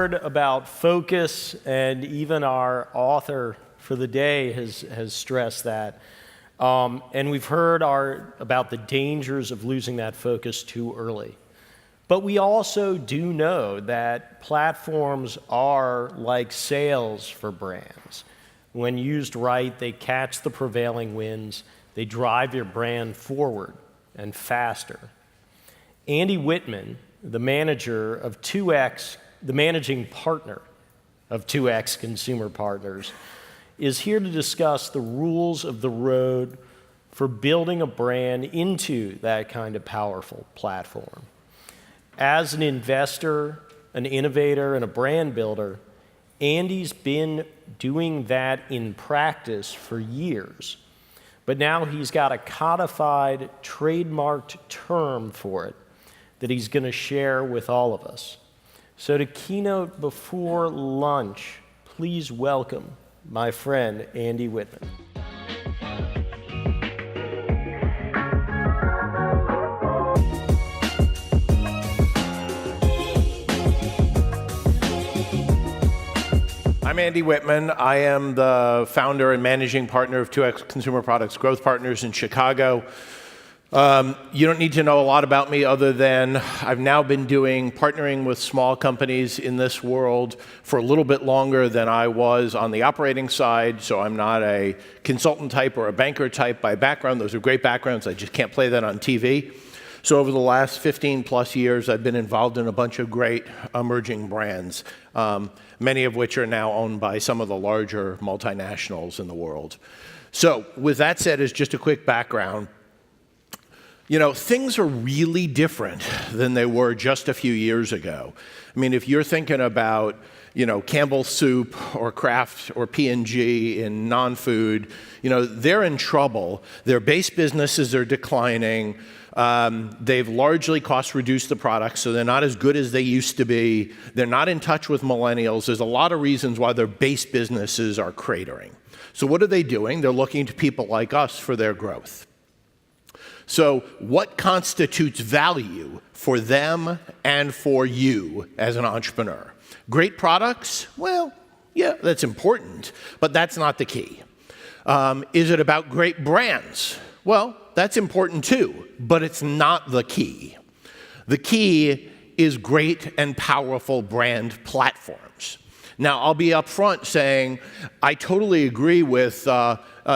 heard about focus, and even our author for the day has stressed that. And we've heard about the dangers of losing that focus too early. But we also do know that platforms are like sails for brands. When used right, they catch the prevailing winds, they drive your brand forward and faster. Andy Whitman, the manager of 2X, the managing partner of 2X Consumer Partners, is here to discuss the rules of the road for building a brand into that kind of powerful platform. As an investor, an innovator, and a brand builder, Andy's been doing that in practice for years. But now he's got a codified, trademarked term for it that he's going to share with all of us. So to keynote before lunch, please welcome my friend, Andy Whitman. I'm Andy Whitman. I am the founder and managing partner of 2X Consumer Products Growth Partners in Chicago. You don't need to know a lot about me other than I've now been partnering with small companies in this world for a little bit longer than I was on the operating side, so I'm not a consultant type or a banker type by background. Those are great backgrounds. I just can't play that on TV. So over the last 15 plus years, I've been involved in a bunch of great emerging brands, many of which are now owned by some of the larger multinationals in the world. So with that said, as just a quick background, you know, things are really different than they were just a few years ago. I mean, if you're thinking about, you know, Campbell's Soup or Kraft or P&G in non-food, you know, they're in trouble. Their base businesses are declining. They've largely cost-reduced the products, so they're not as good as they used to be. They're not in touch with millennials. There's a lot of reasons why their base businesses are cratering. So what are they doing? They're looking to people like us for their growth. So what constitutes value for them and for you as an entrepreneur? Great products? Well, yeah, that's important, but that's not the key. Is it about great brands? Well, that's important too, but it's not the key. The key is great and powerful brand platforms. Now, I'll be upfront saying I totally agree with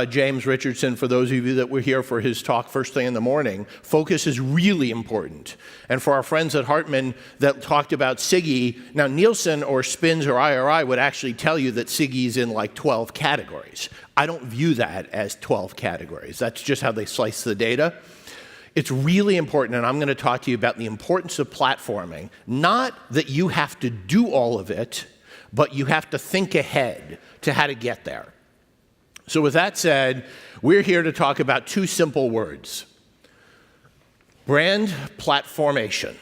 James Richardson, for those of you that were here for his talk first thing in the morning. Focus is really important. And for our friends at Hartman that talked about Siggy, now Nielsen or Spins or IRI would actually tell you that Siggy's in like 12 categories. I don't view that as 12 categories. That's just how they slice the data. It's really important, and I'm going to talk to you about the importance of platforming. Not that you have to do all of it, but you have to think ahead to how to get there. So with that said, we're here to talk about two simple words: brand platformation.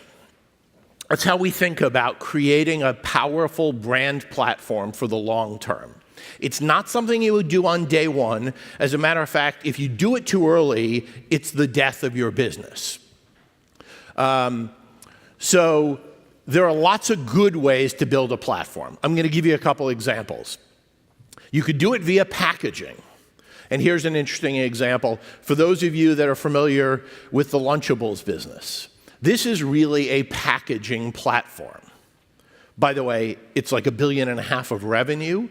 That's how we think about creating a powerful brand platform for the long term. It's not something you would do on day one. As a matter of fact, if you do it too early, it's the death of your business. So there are lots of good ways to build a platform. I'm going to give you a couple examples. You could do it via packaging. And here's an interesting example. For those of you that are familiar with the Lunchables business, this is really a packaging platform. By the way, it's like $1.5 billion of revenue.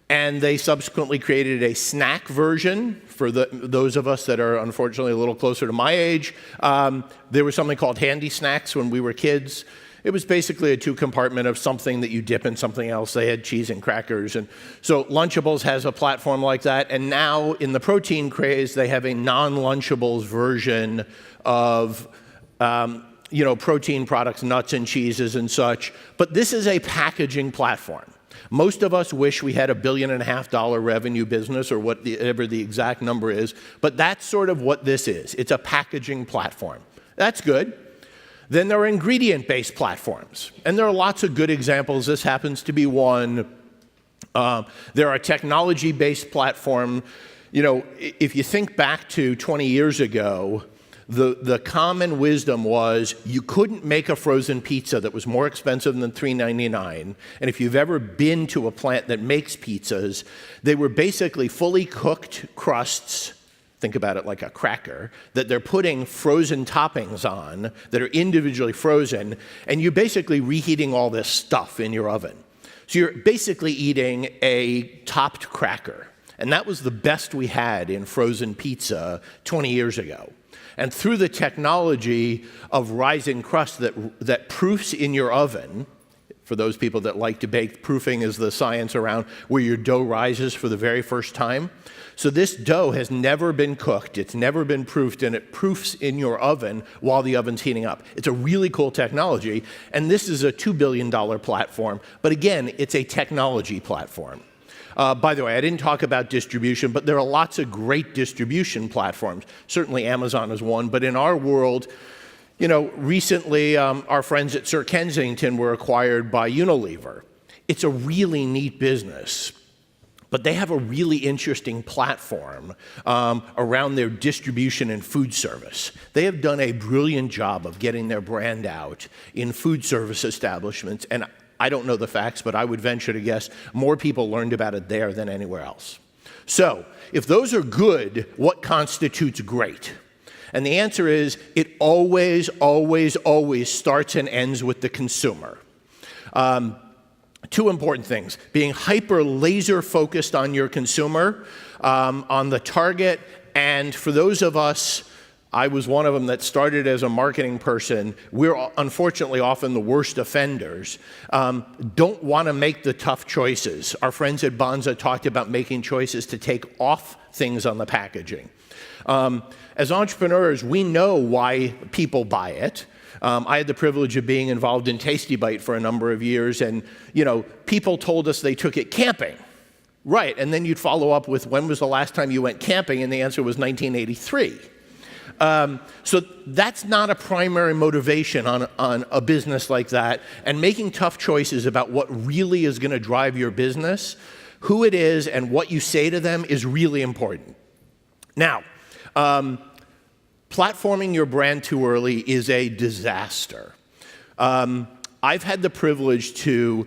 And they subsequently created a snack version for those of us that are unfortunately a little closer to my age. There was something called Handy Snacks when we were kids. It was basically a two-compartment of something that you dip in something else. They had cheese and crackers. And so Lunchables has a platform like that. And now in the protein craze, they have a non-Lunchables version of protein products, nuts and cheeses and such. But this is a packaging platform. Most of us wish we had $1.5 billion revenue business, or whatever the exact number is, but that's sort of what this is. It's a packaging platform. That's good. Then there are ingredient-based platforms, and there are lots of good examples. This happens to be one. There are technology-based platforms. You know, if you think back to 20 years ago, The common wisdom was you couldn't make a frozen pizza that was more expensive than $3.99. And if you've ever been to a plant that makes pizzas, they were basically fully cooked crusts, think about it like a cracker, that they're putting frozen toppings on that are individually frozen, and you're basically reheating all this stuff in your oven. So you're basically eating a topped cracker. And that was the best we had in frozen pizza 20 years ago. And through the technology of rising crust that proofs in your oven, for those people that like to bake, proofing is the science around where your dough rises for the very first time. So this dough has never been cooked, it's never been proofed, and it proofs in your oven while the oven's heating up. It's a really cool technology, and this is a $2 billion platform, but again, it's a technology platform. By the way, I didn't talk about distribution, but there are lots of great distribution platforms. Certainly Amazon is one, but in our world, you know, recently our friends at Sir Kensington were acquired by Unilever. It's a really neat business, but they have a really interesting platform around their distribution and food service. They have done a brilliant job of getting their brand out in food service establishments, and I don't know the facts, but I would venture to guess more people learned about it there than anywhere else. So, if those are good, what constitutes great? And the answer is, it always, always, always starts and ends with the consumer. Two important things: being hyper laser focused on your consumer, on the target, and for those of us, I was one of them that started as a marketing person. We're unfortunately often the worst offenders. Don't want to make the tough choices. Our friends at Bonza talked about making choices to take off things on the packaging. As entrepreneurs, we know why people buy it. I had the privilege of being involved in Tasty Bite for a number of years, and you know, people told us they took it camping. Right, and then you'd follow up with, when was the last time you went camping? And the answer was 1983. So that's not a primary motivation on a business like that. And making tough choices about what really is going to drive your business, who it is, and what you say to them is really important. Now, platforming your brand too early is a disaster. I've had the privilege to,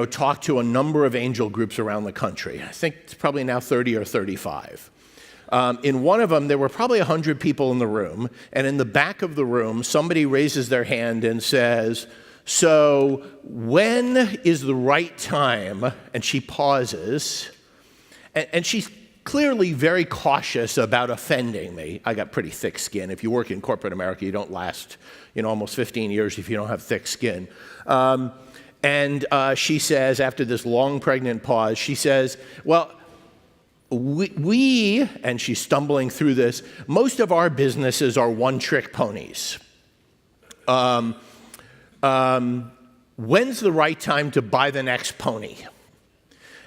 talk to a number of angel groups around the country. I think it's probably now 30 or 35. In one of them, there were probably 100 people in the room, and in the back of the room, somebody raises their hand and says, "So when is the right time?" And she pauses, and she's clearly very cautious about offending me. I got pretty thick skin. If you work in corporate America, you don't last, almost 15 years if you don't have thick skin. And she says, after this long pregnant pause, she says, "Well, we," and she's stumbling through this, "most of our businesses are one-trick ponies. When's the right time to buy the next pony?"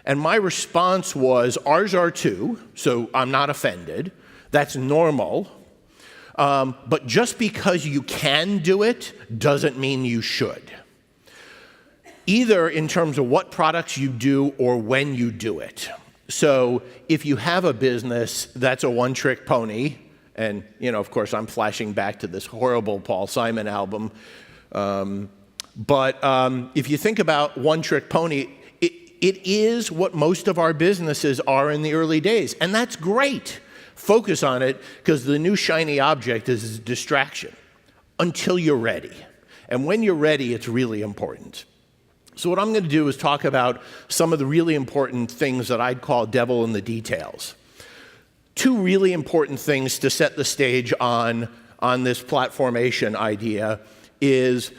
And my response was, ours are too, so I'm not offended. That's normal. But just because you can do it doesn't mean you should. Either in terms of what products you do or when you do it. So if you have a business that's a one-trick pony, and of course I'm flashing back to this horrible Paul Simon album, but if you think about one-trick pony, it is what most of our businesses are in the early days, and that's great. Focus on it, because the new shiny object is a distraction until you're ready. And when you're ready, it's really important. So what I'm going to do is talk about some of the really important things that I'd call devil in the details. Two really important things to set the stage on this platformation idea is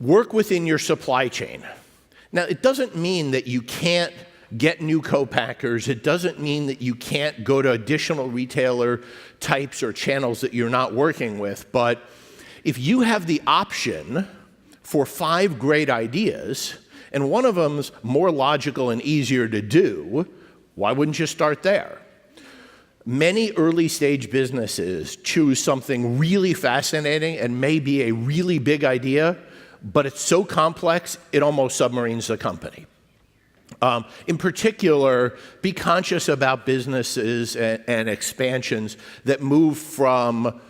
work within your supply chain. Now, it doesn't mean that you can't get new co-packers. It doesn't mean that you can't go to additional retailer types or channels that you're not working with. But if you have the option for 5 great ideas, and one of them's more logical and easier to do, why wouldn't you start there? Many early stage businesses choose something really fascinating and maybe a really big idea, but it's so complex, it almost submarines the company. In particular, be conscious about businesses and expansions that move from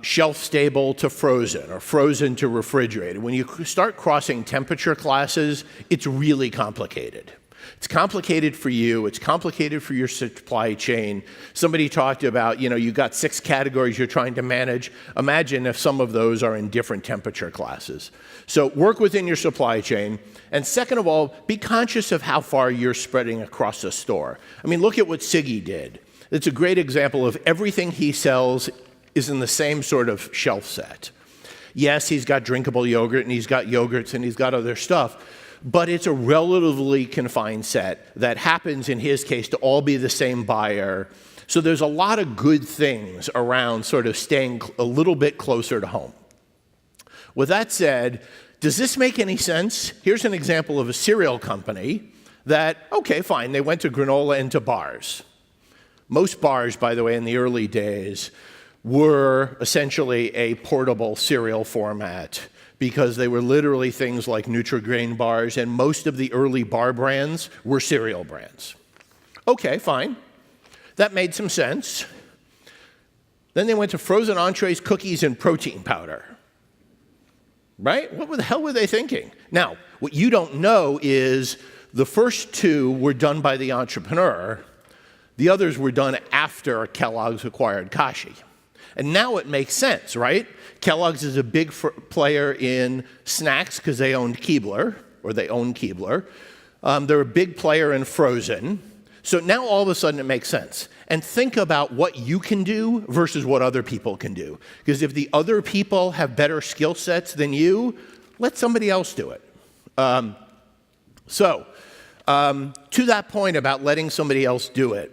shelf-stable to frozen or frozen to refrigerated. When you start crossing temperature classes, it's really complicated. It's complicated for you. It's complicated for your supply chain. Somebody talked about, you got 6 categories you're trying to manage. Imagine if some of those are in different temperature classes. So work within your supply chain. And second of all, be conscious of how far you're spreading across the store. I mean, look at what Siggy did. It's a great example of everything he sells is in the same sort of shelf set. Yes, he's got drinkable yogurt, and he's got yogurts, and he's got other stuff, but it's a relatively confined set that happens, in his case, to all be the same buyer. So there's a lot of good things around sort of staying a little bit closer to home. With that said, does this make any sense? Here's an example of a cereal company that, okay, fine, they went to granola into bars. Most bars, by the way, in the early days were essentially a portable cereal format because they were literally things like Nutri-Grain bars, and most of the early bar brands were cereal brands. Okay, fine. That made some sense. Then they went to frozen entrees, cookies, and protein powder. Right? What the hell were they thinking? Now, what you don't know is the first 2 were done by the entrepreneur. The others were done after Kellogg's acquired Kashi. And now it makes sense, right? Kellogg's is a big player in snacks because they own Keebler. They're a big player in frozen. So now all of a sudden it makes sense. And think about what you can do versus what other people can do. Because if the other people have better skill sets than you, let somebody else do it. To that point about letting somebody else do it,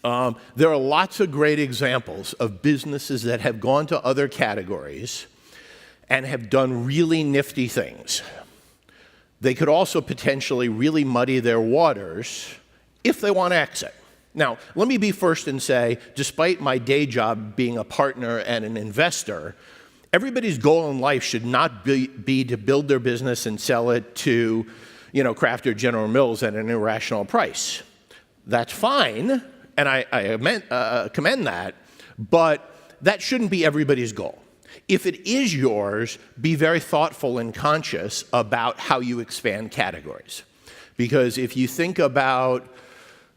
there are lots of great examples of businesses that have gone to other categories and have done really nifty things. They could also potentially really muddy their waters if they want to exit. Now, let me be first and say, despite my day job being a partner and an investor, everybody's goal in life should not be to build their business and sell it to, Kraft or General Mills at an irrational price. That's fine. And I commend that, but that shouldn't be everybody's goal. If it is yours, be very thoughtful and conscious about how you expand categories. Because if you think about,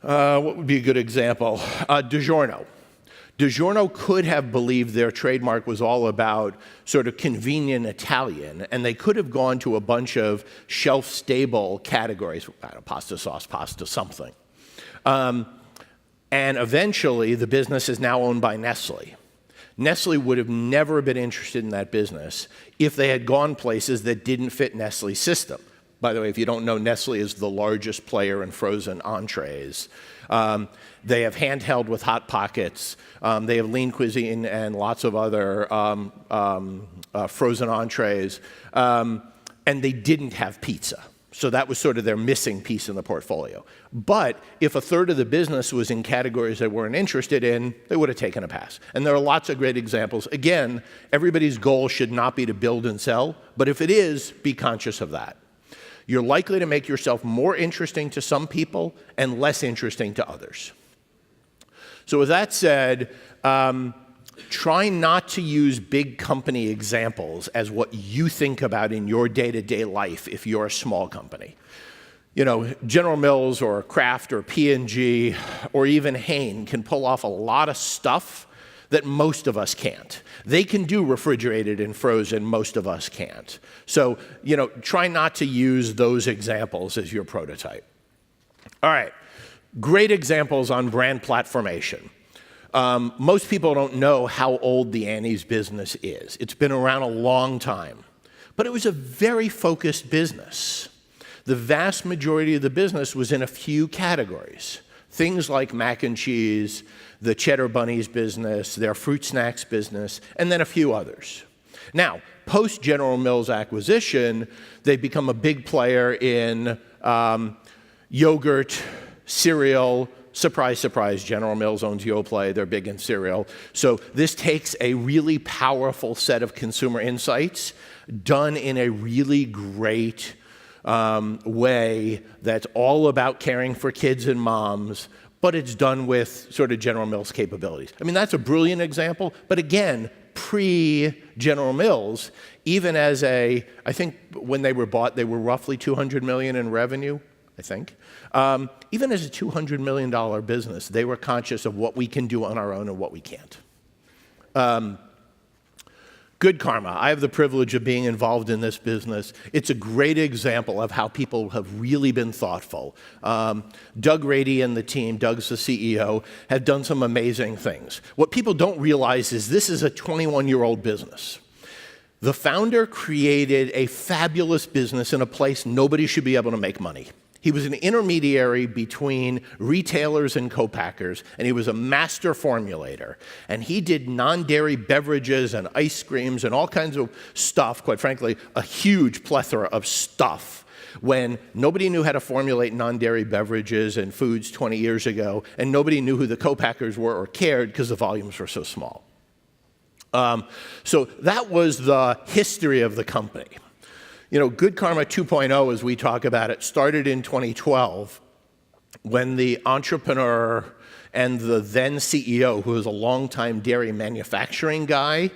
what would be a good example? DiGiorno. DiGiorno could have believed their trademark was all about sort of convenient Italian, and they could have gone to a bunch of shelf-stable categories, pasta sauce, pasta something. And eventually, the business is now owned by Nestle. Nestle would have never been interested in that business if they had gone places that didn't fit Nestle's system. By the way, if you don't know, Nestle is the largest player in frozen entrees. They have handheld with Hot Pockets. They have Lean Cuisine and lots of other frozen entrees. And they didn't have pizza. So that was sort of their missing piece in the portfolio. But if a third of the business was in categories they weren't interested in, they would have taken a pass. And there are lots of great examples. Again, everybody's goal should not be to build and sell, but if it is, be conscious of that. You're likely to make yourself more interesting to some people and less interesting to others. So with that said, try not to use big company examples as what you think about in your day-to-day life if you're a small company. General Mills or Kraft or P&G or even Hain can pull off a lot of stuff that most of us can't. They can do refrigerated and frozen, most of us can't. So, try not to use those examples as your prototype. All right, great examples on brand platformation. Most people don't know how old the Annie's business is. It's been around a long time, but it was a very focused business. The vast majority of the business was in a few categories. Things like mac and cheese, the Cheddar Bunnies business, their fruit snacks business, and then a few others. Now, post-General Mills acquisition, they've become a big player in yogurt, cereal. Surprise, surprise, General Mills owns Yoplait. They're big in cereal. So this takes a really powerful set of consumer insights done in a really great way that's all about caring for kids and moms, but it's done with sort of General Mills capabilities. I mean, that's a brilliant example, but again, pre-General Mills, even as I think when they were bought, they were roughly $200 million in revenue, I think. Even as a $200 million business, they were conscious of what we can do on our own and what we can't. Good Karma. I have the privilege of being involved in this business. It's a great example of how people have really been thoughtful. Doug Rady and the team, Doug's the CEO, have done some amazing things. What people don't realize is this is a 21-year-old business. The founder created a fabulous business in a place nobody should be able to make money. He was an intermediary between retailers and co-packers, and he was a master formulator. And he did non-dairy beverages and ice creams and all kinds of stuff, quite frankly, a huge plethora of stuff, when nobody knew how to formulate non-dairy beverages and foods 20 years ago, and nobody knew who the co-packers were or cared because the volumes were so small. So that was the history of the company. You know, Good Karma 2.0, as we talk about it, started in 2012 when the entrepreneur and the then CEO, who was a longtime dairy manufacturing guy,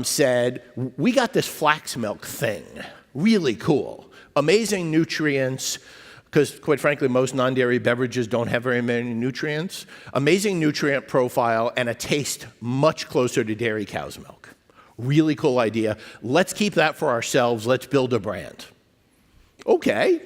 said, we got this flax milk thing, really cool, amazing nutrients, because quite frankly, most non-dairy beverages don't have very many nutrients, amazing nutrient profile, and a taste much closer to dairy cow's milk. Really cool idea. Let's keep that for ourselves. Let's build a brand. Okay.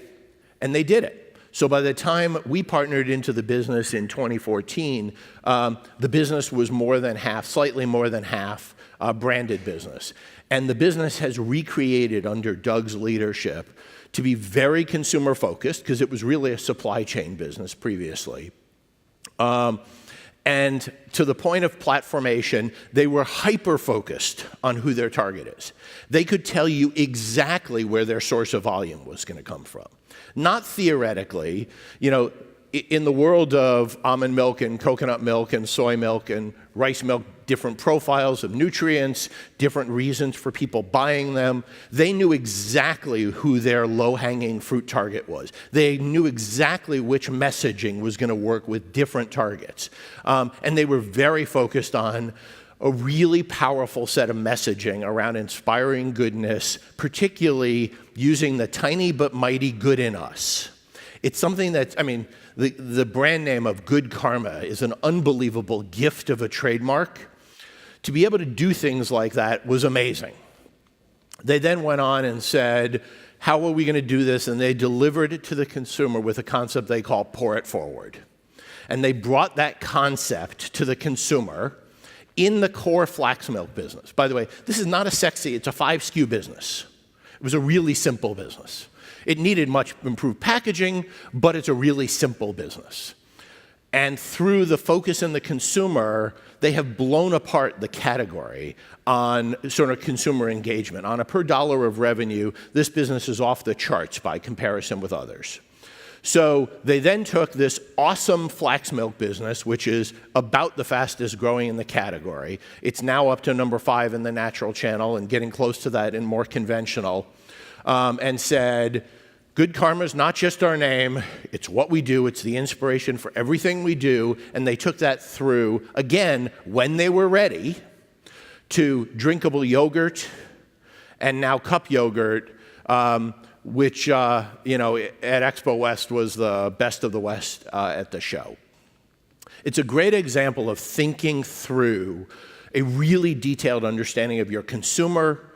And they did it. So by the time we partnered into the business in 2014, the business was more than half, slightly more than half, branded business. And the business has recreated under Doug's leadership to be very consumer focused, because it was really a supply chain business previously. And to the point of platformation, they were hyper-focused on who their target is. They could tell you exactly where their source of volume was going to come from. Not theoretically. You know, in the world of almond milk and coconut milk and soy milk and rice milk, different profiles of nutrients, different reasons for people buying them, they knew exactly who their low-hanging fruit target was. They knew exactly which messaging was going to work with different targets. And they were very focused on a really powerful set of messaging around inspiring goodness, particularly using the tiny but mighty good in us. It's something that, I mean, the brand name of Good Karma is an unbelievable gift of a trademark. To be able to do things like that was amazing. They then went on and said, how are we going to do this? And they delivered it to the consumer with a concept they call pour it forward. And they brought that concept to the consumer in the core flax milk business. By the way, this is not a sexy, it's a 5 SKU business. It was a really simple business. It needed much improved packaging, but it's a really simple business. And through the focus on the consumer, they have blown apart the category on sort of consumer engagement. On a per dollar of revenue, this business is off the charts by comparison with others. So they then took this awesome flax milk business, which is about the fastest growing in the category. It's now up to number 5 in the natural channel and getting close to that in more conventional. And said, Good Karma is not just our name, it's what we do, it's the inspiration for everything we do, and they took that through, again, when they were ready, to drinkable yogurt, and now cup yogurt, which, you know, at Expo West was the best of the West at the show. It's a great example of thinking through a really detailed understanding of your consumer,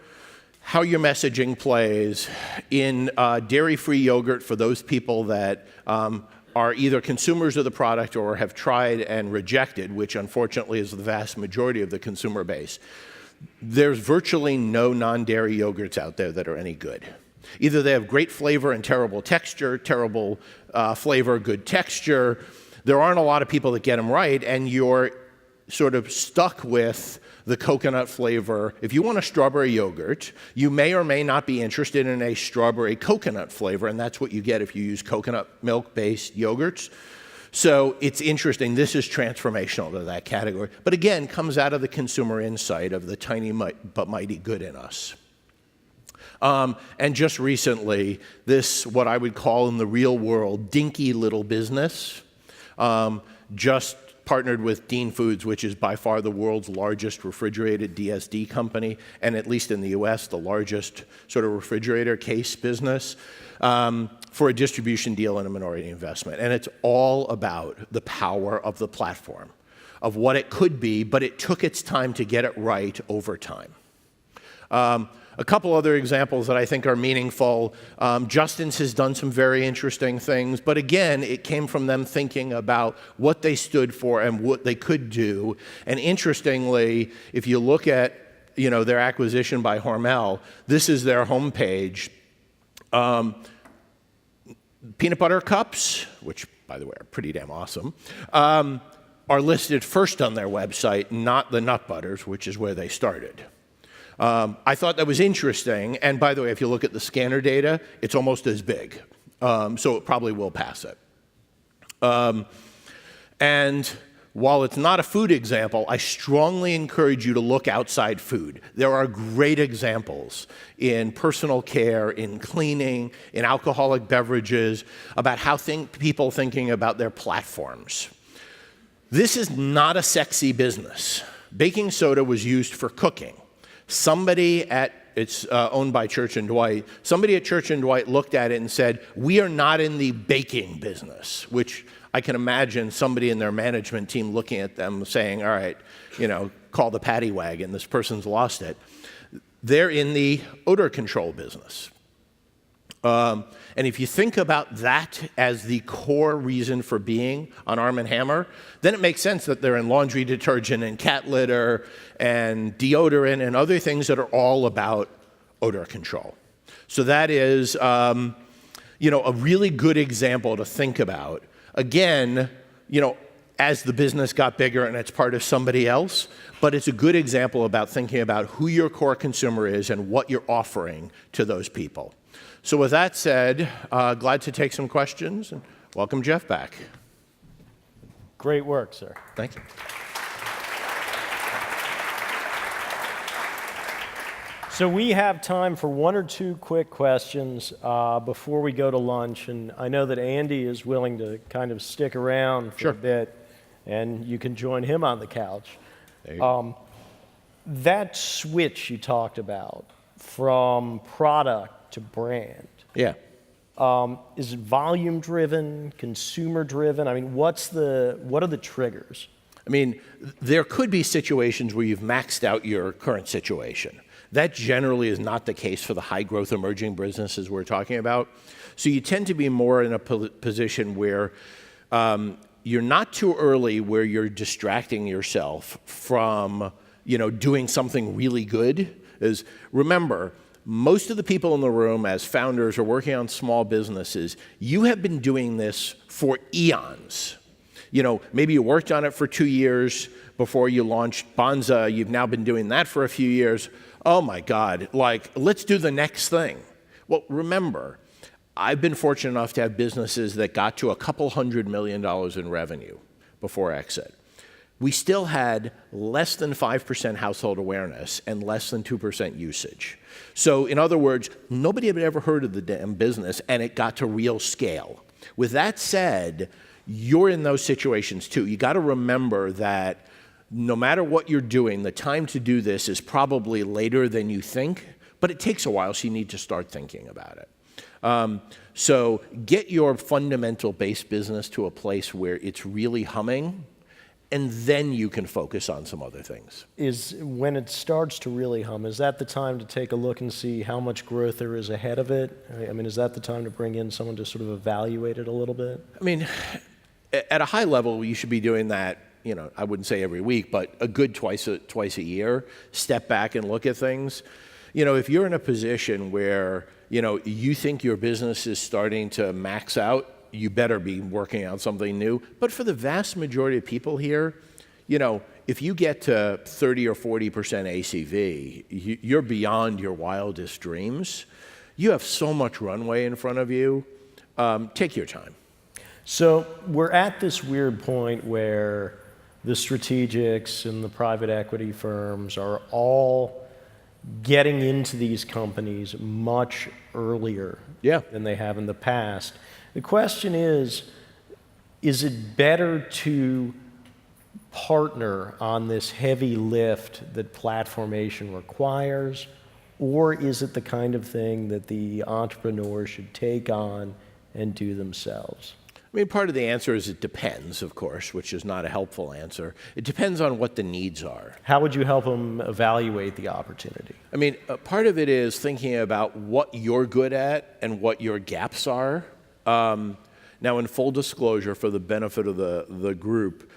how your messaging plays in dairy-free yogurt for those people that are either consumers of the product or have tried and rejected, which unfortunately is the vast majority of the consumer base. There's virtually no non-dairy yogurts out there that are any good. Either they have great flavor and terrible texture, terrible flavor, good texture. There aren't a lot of people that get them right, and you're sort of stuck with the coconut flavor. If you want a strawberry yogurt, you may or may not be interested in a strawberry coconut flavor, and that's what you get if you use coconut milk-based yogurts. So it's interesting. This is transformational to that category. But again, comes out of the consumer insight of the tiny but mighty good in us. And just recently, this, what I would call in the real world, dinky little business, just partnered with Dean Foods, which is by far the world's largest refrigerated DSD company, and at least in the US, the largest sort of refrigerator case business, for a distribution deal and a minority investment. And it's all about the power of the platform, of what it could be, but it took its time to get it right over time. A couple other examples that I think are meaningful. Justin's has done some very interesting things, but again, it came from them thinking about what they stood for and what they could do. And interestingly, if you look at their acquisition by Hormel, this is their homepage. Peanut butter cups, which by the way are pretty damn awesome, are listed first on their website, not the nut butters, which is where they started. I thought that was interesting, and by the way, if you look at the scanner data, it's almost as big, so it probably will pass it. And while it's not a food example, I strongly encourage you to look outside food. There are great examples in personal care, in cleaning, in alcoholic beverages, about how people thinking about their platforms. This is not a sexy business. Baking soda was used for cooking. It's owned by Church & Dwight. Somebody at Church & Dwight looked at it and said, we are not in the baking business, which I can imagine somebody in their management team looking at them saying, all right, call the paddy wagon, this person's lost it. They're in the odor control business. And if you think about that as the core reason for being on Arm & Hammer, then it makes sense that they're in laundry detergent and cat litter and deodorant and other things that are all about odor control. So that is, a really good example to think about. Again, as the business got bigger and it's part of somebody else, but it's a good example about thinking about who your core consumer is and what you're offering to those people. So with that said, glad to take some questions, and welcome Jeff back. Great work, sir. Thank you. So we have time for one or two quick questions before we go to lunch, and I know that Andy is willing to kind of stick around for a bit, and you can join him on the couch. There you go. That switch you talked about from product to brand. Yeah. Is it volume driven, consumer driven? I mean, what are the triggers? I mean, there could be situations where you've maxed out your current situation. That generally is not the case for the high growth emerging businesses we're talking about. So you tend to be more in a position where you're not too early, where you're distracting yourself from, doing something really good. Remember, most of the people in the room as founders or working on small businesses, you have been doing this for eons. Maybe you worked on it for 2 years before you launched Bonza. You've now been doing that for a few years. Oh my God, let's do the next thing. Well, remember, I've been fortunate enough to have businesses that got to a couple $100 million in revenue before exit. We still had less than 5% household awareness and less than 2% usage. So in other words, nobody had ever heard of the damn business, and it got to real scale. With that said, you're in those situations too. You got to remember that no matter what you're doing, the time to do this is probably later than you think, but it takes a while, so you need to start thinking about it. So get your fundamental base business to a place where it's really humming, and then you can focus on some other things. When it starts to really hum, is that the time to take a look and see how much growth there is ahead of it? I mean, is that the time to bring in someone to sort of evaluate it a little bit? I mean, at a high level, you should be doing that, I wouldn't say every week, but a good twice a year, step back and look at things. If you're in a position where, you think your business is starting to max out, you better be working on something new. But for the vast majority of people here, if you get to 30 or 40% ACV, you're beyond your wildest dreams. You have so much runway in front of you. Take your time. So we're at this weird point where the strategics and the private equity firms are all getting into these companies much earlier than they have in the past. The question is, is it better to partner on this heavy lift that platformation requires, or is it the kind of thing that the entrepreneur should take on and do themselves? I mean, part of the answer is it depends, of course, which is not a helpful answer. It depends on what the needs are. How would you help them evaluate the opportunity? I mean, part of it is thinking about what you're good at and what your gaps are. Now, in full disclosure, for the benefit of the group,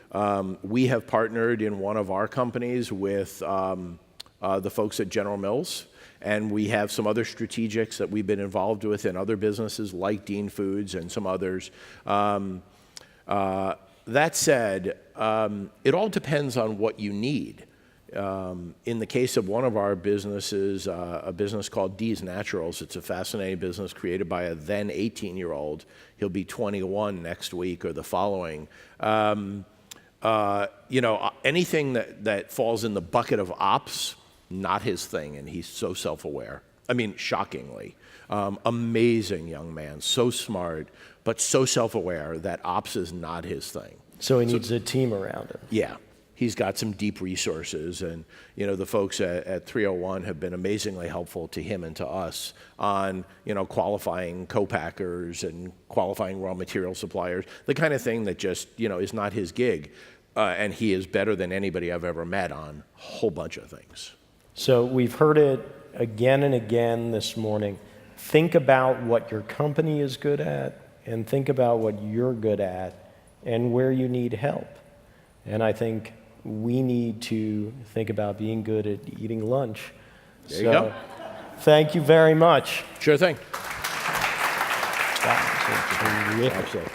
we have partnered in one of our companies with the folks at General Mills. And we have some other strategics that we've been involved with in other businesses like Dean Foods and some others. That said, it all depends on what you need. In the case of one of our businesses, a business called D's Naturals, it's a fascinating business created by a then 18-year-old. He'll be 21 next week or the following. You know, anything that falls in the bucket of ops, not his thing, and he's so self-aware. I mean, shockingly. Amazing young man, so smart, but so self-aware that ops is not his thing. So he needs a team around him. Yeah. He's got some deep resources, and you know the folks at 301 have been amazingly helpful to him and to us on qualifying co-packers and qualifying raw material suppliers, the kind of thing that just is not his gig, and he is better than anybody I've ever met on a whole bunch of things. So we've heard it again and again this morning. Think about what your company is good at, and think about what you're good at, and where you need help. And I think we need to think about being good at eating lunch. There you go. Thank you very much. Sure thing. That was terrific.